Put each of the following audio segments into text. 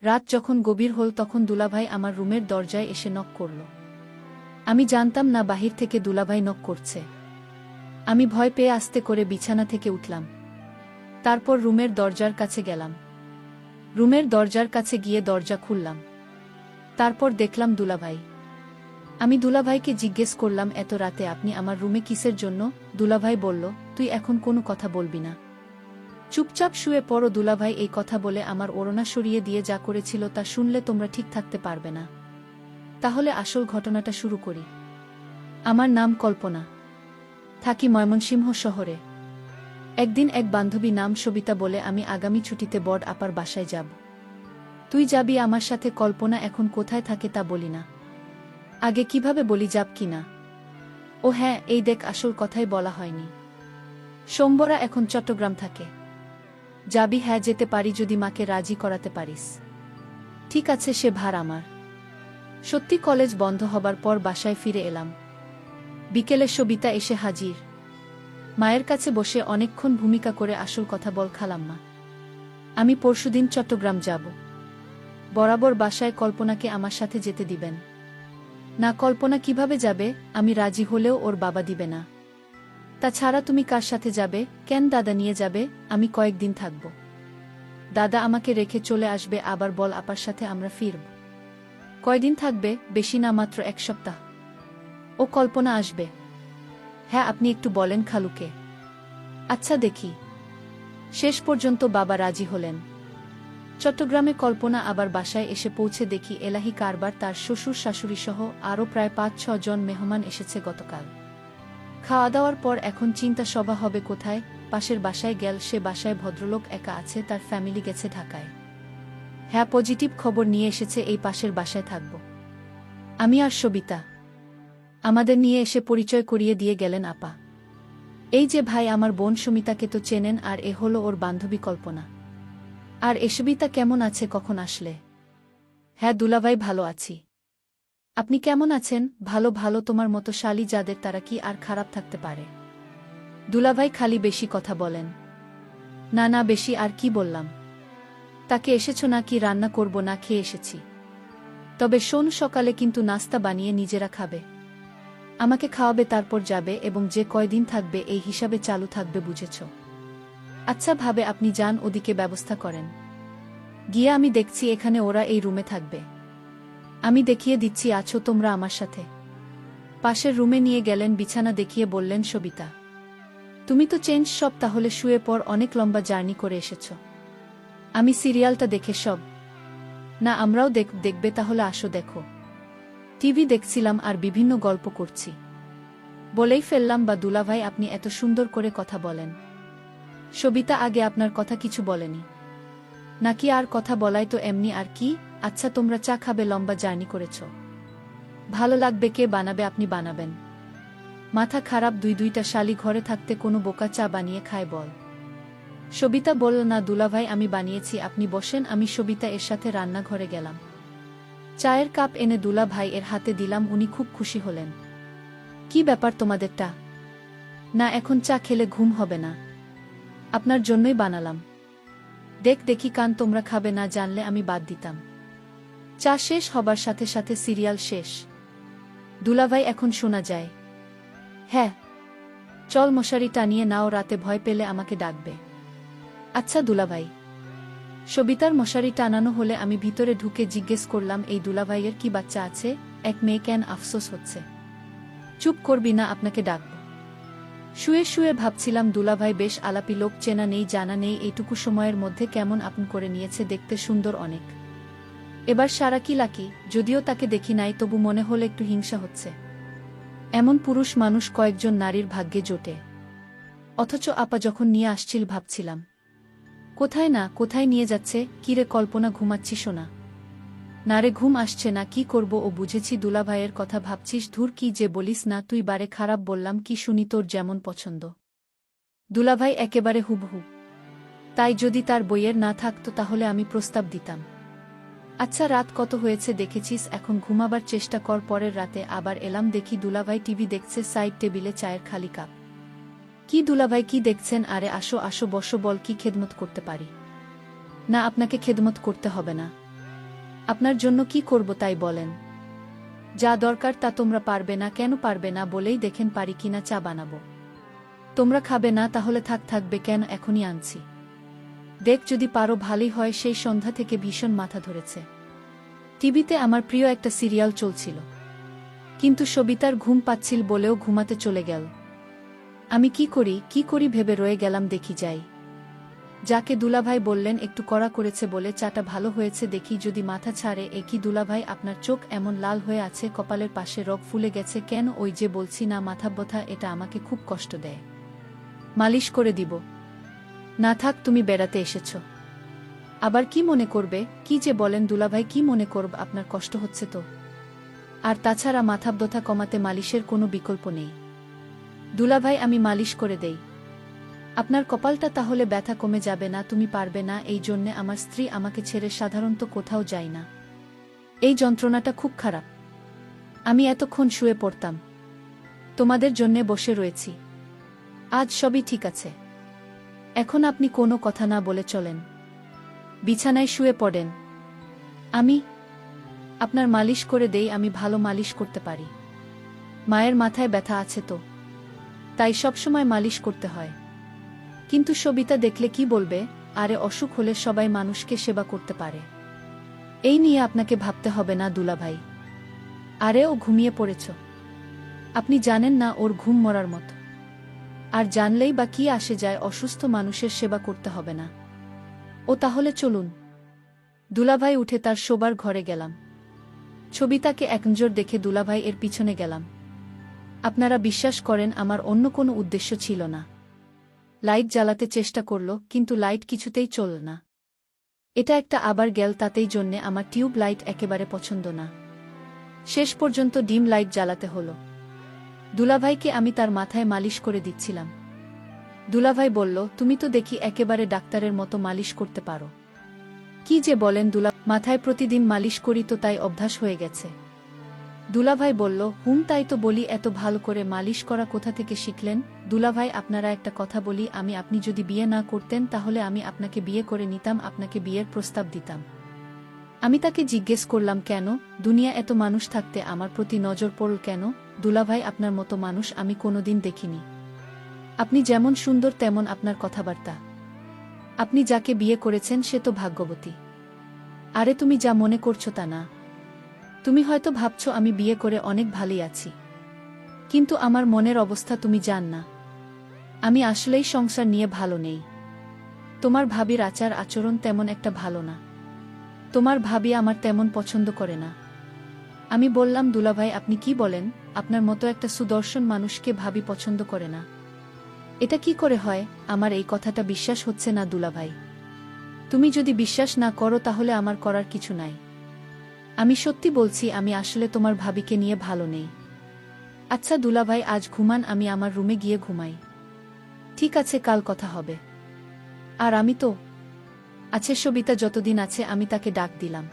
রাত যখন গভীর হল তখন দুলাভাই আমার রুমের দরজায় এসে নক করল। আমি জানতাম না বাহির থেকে দুলাভাই নক করছে। আমি ভয় পেয়ে আস্তে করে বিছানা থেকে উঠলাম। তারপর রুমের দরজার কাছে গেলাম। রুমের দরজার কাছে গিয়ে দরজা খুললাম। তারপর দেখলাম দুলাভাই। আমি দুলাভাইকে জিজ্ঞেস করলাম, এত রাতে আপনি আমার রুমে কিসের জন্য? দুলাভাই বলল, তুই এখন কোনো কথা বলবি না, চুপচাপ শুয়ে পড়ো। দুলাভাই এই কথা বলে আমার ওড়না সরিয়ে দিয়ে যা করেছিল তা শুনলে তোমরা ঠিক থাকতে পারবে না। তাহলে আসল ঘটনাটা শুরু করি। আমার নাম কল্পনা, থাকি ময়মনসিংহ শহরে। একদিন এক বান্ধবী নাম সবিতা বলে আমি আগামী ছুটিতে বড় আপার বাসায় যাব। তুই যাবি আমার সাথে। কল্পনা এখন কোথায় থাকে তা বলি না, আগে কিভাবে বলি যাব কিনা। ও হ্যাঁ, এই দেখ, আসল কথাই বলা হয়নি। সোমবরা এখন চট্টগ্রাম থাকে। যাবি? হ্যাঁ, যেতে পারি যদি মাকে রাজি করাতে পারিস। ঠিক আছে, সে ভার আমার। সত্যি কলেজ বন্ধ হবার পর বাসায় ফিরে এলাম। বিকেলে সবিতা এসে হাজির। মায়ের কাছে বসে অনেকক্ষণ ভূমিকা করে আসল কথা বল খালাম্মা। আমি পরশুদিন চট্টগ্রাম যাব। বরাবর বাসায় কল্পনাকে আমার সাথে যেতে দিবেন না। কল্পনা কিভাবে যাবে? আমি রাজি হলেও ওর বাবা দিবে না। তাছাড়া তুমি কার সাথে যাবে? কেন, দাদা নিয়ে যাবে। আমি কয়েকদিন থাকব। দাদা আমাকে রেখে চলে আসবে, আবার বল আপার সাথে আমরা ফিরব। কয়দিন থাকবে? বেশি না, মাত্র 1 সপ্তাহ। ও কল্পনা আসবে? হ্যাঁ, আপনি একটু বলেন খালুকে। আচ্ছা দেখি। শেষ পর্যন্ত বাবা রাজি হলেন। চট্টগ্রামে কল্পনা আবার বাসায় এসে পৌঁছে দেখি এলাহি কারবার, তার শ্বশুর শাশুড়ি সহ আরও প্রায় 5-6 জন মেহমান এসেছে গতকাল। খাওয়া দাওয়ার পর এখন চিন্তা সভা হবে কোথায়। পাশের বাসায় গেল। সে বাসায় ভদ্রলোক একা আছে, তার ফ্যামিলি গেছে ঢাকায়। হ্যাঁ, পজিটিভ খবর নিয়ে এসেছে, এই পাশের বাসায় থাকব আমি আর সবিতা। আমাদের নিয়ে এসে পরিচয় করিয়ে দিয়ে গেলেন আপা। এই যে ভাই, আমার বোন সুমিতাকে তো চেনেন, আর এ হলো ওর বান্ধবী কল্পনা। আর সবিতা কেমন আছে? কখন আসলে? হ্যাঁ দুলাভাই, ভালো আছি। আপনি কেমন আছেন? ভালো ভালো। তোমার মতো শালী যাদের, তারা কি আর খারাপ থাকতে পারে? দুলাভাই খালি বেশি কথা বলেন। না না, বেশি আর কি বললাম। তাকে এসেছ না কি? রান্না করব না, খেয়ে এসেছি। তবে শোন, সকালে কিন্তু নাস্তা বানিয়ে নিজেরা খাবে। আমাকে খাওয়াবে, তারপর যাবে, এবং যে কয়দিন থাকবে এই হিসাবে চালু থাকবে, বুঝেছ? আচ্ছা ভাবে, আপনি যান, ওদিকে ব্যবস্থা করেন। গিয়ে আমি দেখছি, এখানে ওরা এই রুমে থাকবে। আমি দেখিয়ে দিচ্ছি, আছো তোমরা আমার সাথে। পাশের রুমে নিয়ে গেলেন, বিছানা দেখিয়ে বললেন, সবিতা তুমি তো চেঞ্জ সব, তাহলে শুয়ে পর, অনেক লম্বা জার্নি করে এসেছ। আমি সিরিয়ালটা দেখে সব। না, আমরাও দেখবে, তাহলে আসো দেখো। টিভি দেখছিলাম আর বিভিন্ন গল্প করছি। বলেই ফেললাম, বা দুলাভাই আপনি এত সুন্দর করে কথা বলেন। সবিতা আগে আপনার কথা কিছু বলেনি নাকি? আর কথা বলাই তো এমনি, আর কি। আচ্ছা তোমরা চা খাবে? লম্বা জার্নি করেছ, ভালো লাগবে। কে বানাবে? আপনি বানাবেন? মাথা খারাপ? দুইটা শালি ঘরে থাকতে কোনো বোকা চা বানিয়ে খায় বল? সবিতা বলল, না দুলাভাই, আমি বানিয়েছি, আপনি বসেন। আমি সবিতা এর সাথে রান্নাঘরে গেলাম। চায়ের কাপ এনে দুলাভাই এর হাতে দিলাম। উনি খুব খুশি হলেন। কি ব্যাপার তোমাদেরটা? না, এখন চা খেলে ঘুম হবে না, আপনার জন্যই বানালাম। দেখি কান, তোমরা খাবে না জানলে আমি বাদ দিতাম। চা শেষ হবার সাথে সাথে সিরিয়াল শেষ। দুলাভাই, এখন শোনা যায়? হ্যাঁ, চল মশারি টানিয়ে নাও, রাতে ভয় পেলে আমাকে ডাকবে। আচ্ছা দুলাভাই। সবিতার মশারি টানানো হলে আমি ভিতরে ঢুকে জিজ্ঞেস করলাম, এই দুলাভাইয়ের কি বাচ্চা আছে? এক মেয়ে, কেন আফসোস হচ্ছে? চুপ করবি না, আপনাকে ডাকব। শুয়ে শুয়ে ভাবছিলাম, দুলাভাই বেশ আলাপি লোক, চেনা নেই জানা নেই, এইটুকু সময়ের মধ্যে কেমন আপন করে নিয়েছে। দেখতে সুন্দর অনেক। এবার সারা কি লাকি, যদিও তাকে দেখি নাই, তবু মনে হলো একটু হিংসা হচ্ছে। এমন পুরুষ মানুষ কয়েকজন নারীর ভাগ্যে জোটে। অথচ আপা যখন নিয়ে আসছিল, ভাবছিলাম কোথায় না কোথায় নিয়ে যাচ্ছে। কিরে কল্পনা, ঘুমাচ্ছিস না? না রে, ঘুম আসছে না। কি করব? ও বুঝেছি, দুলাভাইয়ের কথা ভাবছিস। ধুর, কি যে বলিস না তুই। বারে খারাপ বললাম কি শুনি? তোর যেমন পছন্দ। দুলাভাই একেবারে হুবহু তাই। যদি তার বইয়ের না থাকতো তাহলে আমি প্রস্তাব দিতাম। আচ্ছা রাত কত হয়েছে দেখেছিস? এখন ঘুমাবার চেষ্টা কর। পরের রাতে আবার এলাম, দেখি দুলাভাই টিভি দেখছে, সাইড টেবিলে চায়ের খালি কাপ। কি দুলাভাই, কি দেখছেন? আরে আসো আসো, বসো, বল কি খেদমত করতে পারি? না, আপনাকে খেদমত করতে হবে না। আপনার জন্য কি করব তাই বলেন। যা দরকার তা তোমরা পারবে না, কেন পারবে না বলেই দেখেন পারি কিনা চা বানাবো। তোমরা খাবে না তাহলে থাকবে কেন, এখনই আনছি। দেখ যদি পারো ভালোই হয়। সেই সন্ধ্যা থেকে ভীষণ মাথা ধরেছে। টিভিতে আমার প্রিয় একটা সিরিয়াল চলছিল, কিন্তু সবিতার ঘুম পাচ্ছিল বলেও ঘুমাতে চলে গেল। আমি কি করি ভেবে রয়ে গেলাম। দেখি যাই। যাকে দুলাভাই বললেন একটু কড়া করেছে বলে চাটা ভালো হয়েছে, দেখি যদি মাথা ছাড়ে। এ কি দুলাভাই, আপনার চোখ এমন লাল হয়ে আছে, কপালের পাশে রগ ফুলে গেছে কেন? ওই যে বলছি না মাথা ব্যথা, এটা আমাকে খুব কষ্ট দেয়। মালিশ করে দিব? না থাক, তুমি বেড়াতে এসেছ, আবার কি মনে করবে? কি যে বলেন দুলাভাই, কি মনে করব? আপনার কষ্ট হচ্ছে তো। আর তাছাড়া মাথা ব্যথা কমাতে মালিশের কোনো বিকল্প নেই। দুলাভাই আমি মালিশ করে দেই, আপনার কপালটা তাহলে ব্যথা কমে যাবে না। তুমি পারবে না, এই জন্যে আমার স্ত্রী আমাকে ছেড়ে সাধারণত কোথাও যায় না। এই যন্ত্রণাটা খুব খারাপ। আমি এতক্ষণ শুয়ে পড়তাম, তোমাদের জন্যে বসে রয়েছি। আজ সবই ঠিক আছে। এখন আপনি কোনো কথা না বলে চলেন, বিছানায় শুয়ে পড়েন। আমি আপনার মালিশ করে দেই। আমি ভালো মালিশ করতে পারি। মায়ের মাথায় ব্যথা আছে তো, তাই সবসময় মালিশ করতে হয়। কিন্তু সবিতা দেখলে কি বলবে? আরে অসুখ হলে সবাই মানুষকে সেবা করতে পারে, এই নিয়ে আপনাকে ভাবতে হবে না দুলাভাই। আরে ও ঘুমিয়ে পড়েছ, আপনি জানেন না ওর ঘুম মরার মতো। আর জানলেই বা কি আসে যায়, অসুস্থ মানুষের সেবা করতে হবে না। ও তাহলে চলুন। দুলাভাই উঠে তার শোবার ঘরে গেলাম। ছবিতাকে একনজর দেখে দুলাভাই এর পিছনে গেলাম। আপনারা বিশ্বাস করেন আমার অন্য কোনো উদ্দেশ্য ছিল না। লাইট জ্বালাতে চেষ্টা করল, কিন্তু লাইট কিছুতেই চলল না। এটা একটা আবার গেল, তাতেই জন্যে আমার টিউব লাইট একেবারে পছন্দ না। শেষ পর্যন্ত ডিম লাইট জ্বালাতে হলো। দুলাভাইকে আমি তার মাথায় মালিশ করে দিচ্ছিলাম। দুলাভাই বলল, তুমি তো দেখি একেবারে ডাক্তারের মতো মালিশ করতে পারো। কি যে বলেন মাথায় প্রতিদিন মালিশ করি তো, তাই অভ্যাস হয়ে গেছে। দুলাভাই বলল, তাই তো বলি, এত ভালো করে মালিশ করা কোথা থেকে শিখলেন? দুলাভাই আপনারা একটা কথা বলি, আপনি যদি বিয়ে না করতেন তাহলে আমি আপনাকে বিয়ে করে নিতাম, আপনাকে বিয়ের প্রস্তাব দিতাম। আমি তাকে জিজ্ঞেস করলাম, কেন? দুনিয়া এত মানুষ থাকতে আমার প্রতি নজর পড়ল কেন? দুলাভাই আপনার মতো মানুষ আমি কোনোদিন দেখিনি। আপনি যেমন সুন্দর তেমন আপনার কথাবার্তা। আপনি যাকে বিয়ে করেছেন সে তো ভাগ্যবতী। আরে তুমি যা মনে করছো তা না। তুমি হয়তো ভাবছো আমি বিয়ে করে অনেক ভালোই আছি, কিন্তু আমার মনের অবস্থা তুমি জান না। আমি আসলেই সংসার নিয়ে ভালো নেই। তোমার ভাবির আচার আচরণ তেমন একটা ভালো না। তোমার ভাবি আমার তেমন পছন্দ করে না। আমি বললাম, দুলাভাই আপনি কি বলেন? আপনার মতো একটা সুদর্শন মানুষকে ভাবি পছন্দ করে না? এটা কি করে হয়? আমার এই কথাটা বিশ্বাস হচ্ছে না দুলাভাই। তুমি যদি বিশ্বাস না করো তাহলে আমার করার কিছু নাই। আমি সত্যি বলছি, আমি আসলে তোমার ভাবিকে নিয়ে ভালো নেই। আচ্ছা দুলাভাই আজ ঘুমান, আমি আমার রুমে গিয়ে ঘুমাই। ঠিক আছে, কাল কথা হবে। আর আমি তো আছে, সবিতা যতদিন আছে আমি তাকে ডাক দিলাম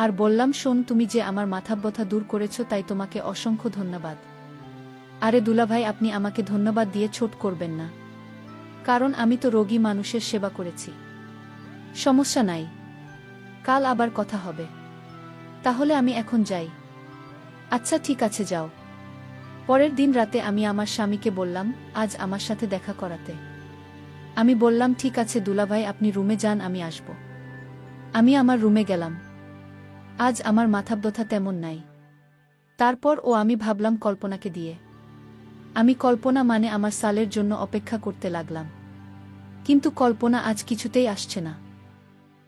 আর বললাম, শোন, তুমি যে আমার মাথা ব্যথা দূর করেছ তাই তোমাকে অসংখ্য ধন্যবাদ। আরে দুলাভাই আপনি আমাকে ধন্যবাদ দিয়ে ছোট করবেন না, কারণ আমি তো রোগী মানুষের সেবা করেছি। সমস্যা নাই, কাল আবার কথা হবে। তাহলে আমি এখন যাই। আচ্ছা ঠিক আছে, যাও। পরের দিন রাতে আমি আমার স্বামীকে বললাম, আজ আমার সাথে দেখা করাতে। আমি বললাম, ঠিক আছে দুলাভাই আপনি রুমে যান, আমি আসব। আমি আমার রুমে গেলাম। আজ আমার মাথা ব্যথা তেমন নাই। তারপর আমি ভাবলাম কল্পনাকে দিয়ে। আমি কল্পনা মানে আমার সালের জন্য অপেক্ষা করতে লাগলাম, কিন্তু কল্পনা আজ কিছুতেই আসছে না।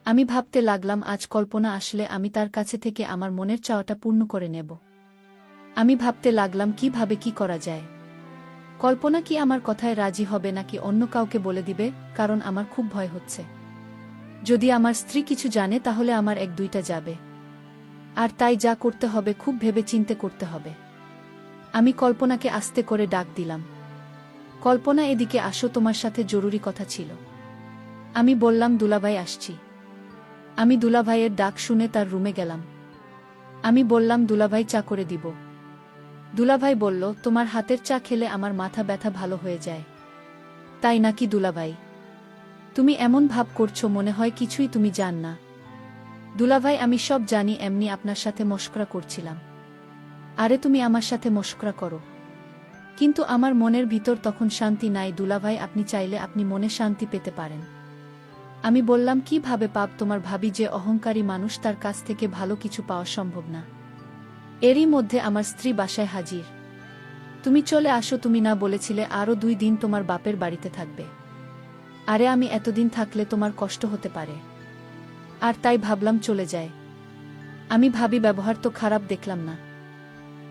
আমি ভাবতে লাগলাম, আজ কল্পনা আসলে আমি তার কাছে থেকে আমার মনের চাওয়াটা পূর্ণ করে নেব। আমি ভাবতে লাগলাম কিভাবে কি করা যায়। কল্পনা কি আমার কথায় রাজি হবে নাকি অন্য কাউকে বলে দিবে? কারণ আমার খুব ভয় হচ্ছে, যদি আমার স্ত্রী কিছু জানে তাহলে আমার এক দুইটা যাবে। আর তাই যা করতে হবে খুব ভেবে চিন্তে করতে হবে। আমি কল্পনাকে আস্তে করে ডাক দিলাম, কল্পনা এদিকে আসো, তোমার সাথে জরুরি কথা ছিল। আমি বললাম, দুলাভাই আসছি। আমি দুলাভাইয়ের ডাক শুনে তার রুমে গেলাম। আমি বললাম, দুলাভাই চা করে দিব। দুলাভাই বলল, তোমার হাতের চা খেলে আমার মাথা ব্যথা ভালো হয়ে যায়। তাই নাকি দুলাভাই? তুমি এমন ভাব করছো মনে হয় কিছুই তুমি জান না। দুলাভাই আমি সব জানি, এমনি আপনার সাথে মশকরা করছিলাম। আরে তুমি আমার সাথে মশকরা করো, কিন্তু আমার মনের ভিতর তখন শান্তি নাই। দুলাভাই আপনি চাইলে আপনি মনে শান্তি পেতে পারেন। আমি বললাম কিভাবে পাব? তোমার ভাবি যে অহংকারী মানুষ, তার কাছ থেকে ভালো কিছু পাওয়া সম্ভব না। এরই মধ্যে আমার স্ত্রী বাসায় হাজির। তুমি চলে আসো, তুমি না বলেছিলে আরও 2 দিন তোমার বাপের বাড়িতে থাকবে? আরে আমি এতদিন থাকলে তোমার কষ্ট হতে পারে, আর তাই ভাবলাম চলে যায়। আমি ভাবি ব্যবহার তো খারাপ দেখলাম না।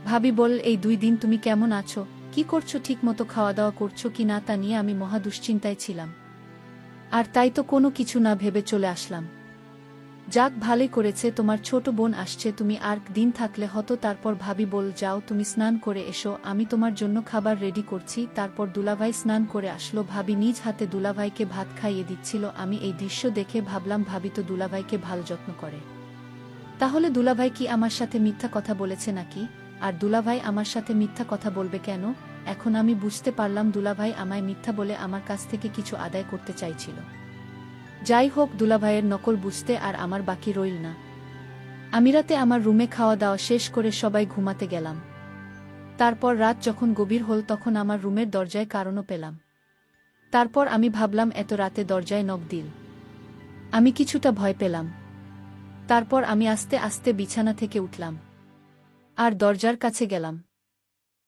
ভাবি বল, এই 2 দিন তুমি কেমন আছো, কি করছো, ঠিক মতো খাওয়া দাওয়া করছো কি না, তা নিয়ে আমি মহা দুশ্চিন্তায় ছিলাম। আর তাই তো কোনো কিছু না ভেবে চলে আসলাম। যাক, ভালোই করেছে, তোমার ছোট বোন আসছে, তুমি আর দিন থাকলে হতো। তারপর ভাবি বল, যাও তুমি স্নান করে এসো, আমি তোমার জন্য খাবার রেডি করছি। তারপর দুলাভাই স্নান করে আসলো, ভাবি নিজ হাতে দুলাভাইকে ভাত খাইয়ে দিচ্ছিল। আমি এই দৃশ্য দেখে ভাবলাম, ভাবি তো দুলাভাইকে ভালো যত্ন করে, তাহলে দুলাভাই কি আমার সাথে মিথ্যা কথা বলেছে নাকি? আর দুলাভাই আমার সাথে মিথ্যা কথা বলবে কেন? এখন আমি বুঝতে পারলাম দুলাভাই আমায় মিথ্যা বলে আমার কাছ থেকে কিছু আদায় করতে চাইছিল। যাই হোক, দুলাভাইয়ের নকল বুঝতে আর আমার বাকি রইল না। আমি রাতে আমার রুমে খাওয়া দাওয়া শেষ করে সবাই ঘুমাতে গেলাম। তারপর রাত যখন গভীর হল, তখন আমার রুমের দরজায় কারণও পেলাম। তারপর আমি ভাবলাম, এত রাতে দরজায় নক দিল, আমি কিছুটা ভয় পেলাম। তারপর আমি আস্তে আস্তে বিছানা থেকে উঠলাম আর দরজার কাছে গেলাম।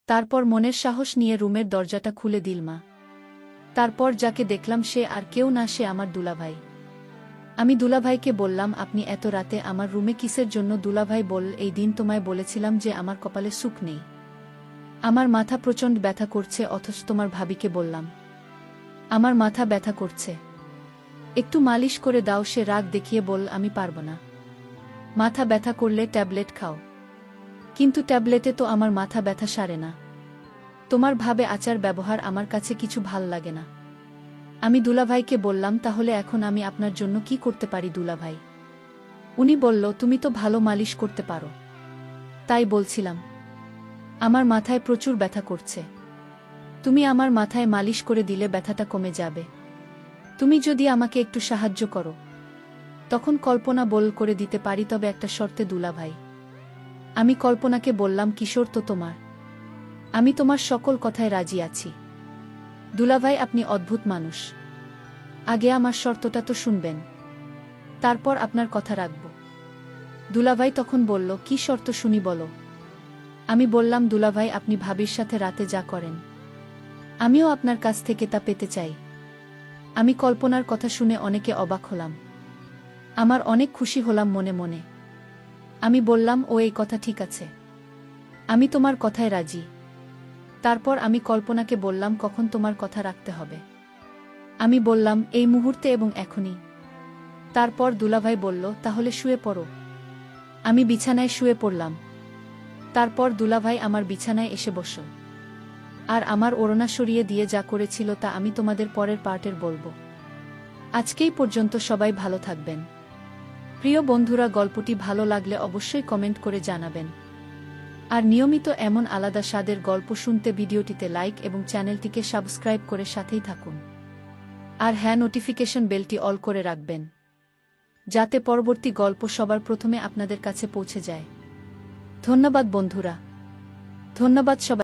তারপর মনের সাহস নিয়ে রুমের দরজাটা খুলে দিল মা। তারপর যাকে দেখলাম সে আর কেউ না, সে আমার দুলাভাই। আমি দুলাভাইকে বললাম, আপনি এত রাতে আমার রুমে কিসের জন্য? দুলাভাই বল, এই দিন তোমায় বলেছিলাম যে আমার কপালে সুখ নেই, আমার মাথা প্রচণ্ড ব্যথা করছে, অথচ তোমার ভাবিকে বললাম আমার মাথা ব্যথা করছে, একটু মালিশ করে দাও। সে রাগ দেখিয়ে বল, আমি পারব না, মাথা ব্যথা করলে ট্যাবলেট খাও। কিন্তু ট্যাবলেটে তো আমার মাথা ব্যথা সারে না। তোমার ভাবে আচার ব্যবহার আমার কাছে কিছু ভাল লাগে না। আমি দুলাভাইকে বললাম, তাহলে এখন আমি আপনার জন্য কি করতে পারি দুলাভাই? উনি বলল, তুমি তো ভালো মালিশ করতে পারো। তাই বলছিলাম, আমার মাথায় প্রচুর ব্যথা করছে, তুমি আমার মাথায় মালিশ করে দিলে ব্যথাটা কমে যাবে। তুমি যদি আমাকে একটু সাহায্য করো, তখন কল্পনা বল করে দিতে পারি, তবে একটা শর্তে দুলাভাই। আমি কল্পনাকে বললাম, কিশোর তো তোমার, আমি তোমার সকল কথায় রাজি আছি। দুলাভাই আপনি অদ্ভুত মানুষ, আগে আমার শর্তটা তো শুনবেন, তারপর আপনার কথা রাখব। দুলাভাই তখন বলল, কি শর্ত শুনি বলো। আমি বললাম, দুলাভাই আপনি ভাবির সাথে রাতে যা করেন, আমিও আপনার কাছ থেকে তা পেতে চাই। আমি কল্পনার কথা শুনে অনেকে অবাক হলাম, আমার অনেক খুশি হলাম মনে মনে। আমি বললাম, ও এই কথা ঠিক আছে, আমি তোমার কথায় রাজি। তারপর আমি কল্পনাকে বললাম, কখন তোমার কথা রাখতে হবে? আমি বললাম, এই মুহূর্তে এবং এখনই। তারপর দুলাভাই বলল, তাহলে শুয়ে পড়ো। আমি বিছানায় শুয়ে পড়লাম। তারপর দুলাভাই আমার বিছানায় এসে বসল আর আমার ওড়না সরিয়ে দিয়ে যা করেছিল তা আমি তোমাদের পরের পার্টের বলবো। আজকেই পর্যন্ত, সবাই ভালো থাকবেন। প্রিয় বন্ধুরা, গল্পটি ভালো লাগলে অবশ্যই কমেন্ট করে জানাবেন। আর নিয়মিত এমন আলাদা স্বাদের গল্প শুনতে ভিডিওটিতে লাইক এবং চ্যানেলটিকে সাবস্ক্রাইব করে সাথেই থাকুন। আর হ্যাঁ, নোটিফিকেশন বেলটি অল করে রাখবেন, যাতে পরবর্তী গল্প সবার প্রথমে আপনাদের কাছে পৌঁছে যায়। ধন্যবাদ বন্ধুরা, ধন্যবাদ সবাই।